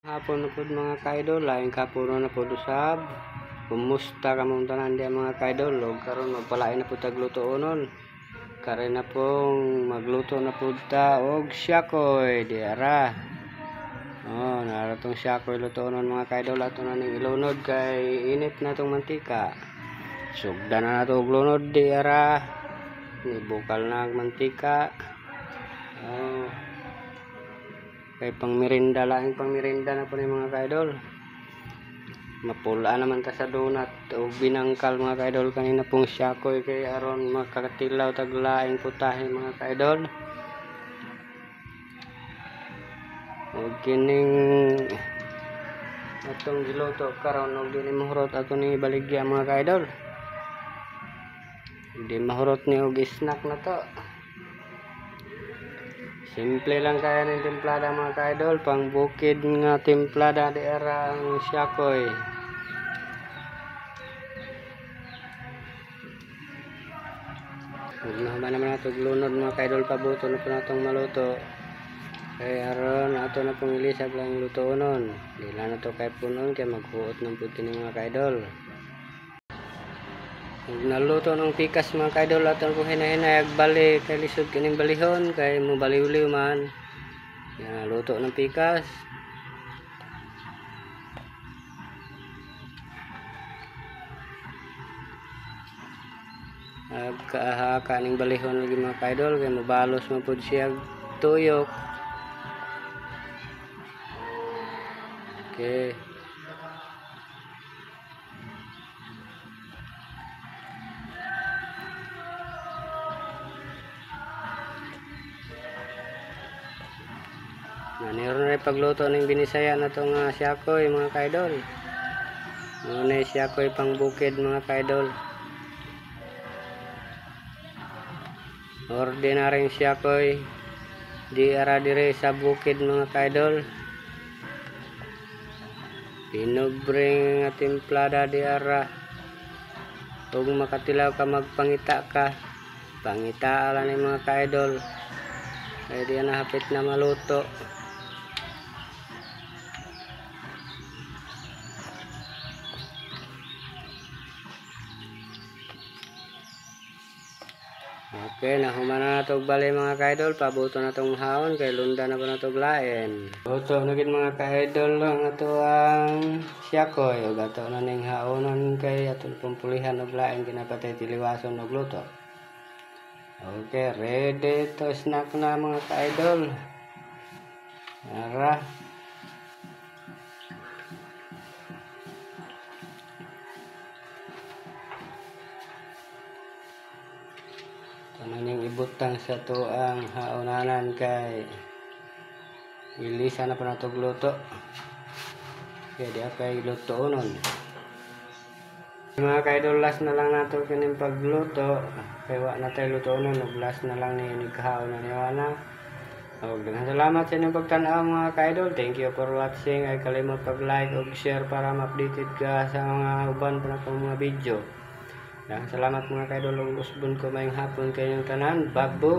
Hapon na pod mga kaidol, laing kapuno na pod usab. Kumusta ka mong tanan diya mga kaidol? Og karon magpalain na pod taglutoonon. Kare na pong magluto na pod ta og syakoy diara. Oh, naratong syakoy lutoonon mga kaidol, ato na ning ilunod kay init na tong mantika. Sugdan na nato og lunod diara. Nibukal na ang mantika. Oh. Kay pangmerinda lang, pangmerinda na po ni mga kaidol. Mapula naman ta sa donut o binangkal mga kaidol kanina pong syakoy kay aron makakatilaw taglaing putahe mga kaidol. O kining atong giluto karon og dili mahurot ato ni baligya mga kaidol. Di mahurot ni og snack na to. Simple lang kaya ng templada mga kaidol, pang bukid nga templada di era ang syakoy. Huwag naman nato glunod mga kaidol, pabuto na po natong maluto. Kaya aron ato na pong ilisag lang luto nun. Dila na to kay punon kaya maghuot ng puti ni mga kaidol. Naluto ng pikas mga kaidol, aton ko hinahinayag bali kay lisod kining balihon kay mo baliw-liw man. Yan, luto ng pikas. Agkahaka ning balihon lagi mga kaidol kay mabalos man pud siya tuyok. Okay. Naniro na pagluto ng binisaya na itong syakoy mga kaidol. Muna syakoy pang bukid mga kaidol. Ordinaryong syakoy. Di ara dire sa bukid mga kaidol. Pinubring nga templada di ara. Kung makatilaw ka magpangita ka. Pangita ala ni mga kaidol. Kaya di na hapit na maluto. Okay, nahuman na natog bali mga kaidol, pabuto na tong haon kay lunda na po natog lain. Buto na gid mga kaidol lang ato ang syakoy ug ato na ning haonon kay atong pumpulihan og lain kinapatay tiliwason og luto. Okay, ready to snack na mga kaidol. Ara. Ning ibutang sa to ang haonanan kay ilisa na pa nato luto. Kaya di kay luto nun. Mga kaidol, last na lang nato kining pagluto. Kaya wa na tayo luto nun. Last na lang ni kahaon na niwana. Dengan salamat sa inyong pagtanaw mga kaidol. Thank you for watching. Ay kalimot pag-like o share para ma-updated ka sa mga uban pa na itong mga video. Salamat mga kaidol, usbon ko mayong hapon kayong tanan. Babu!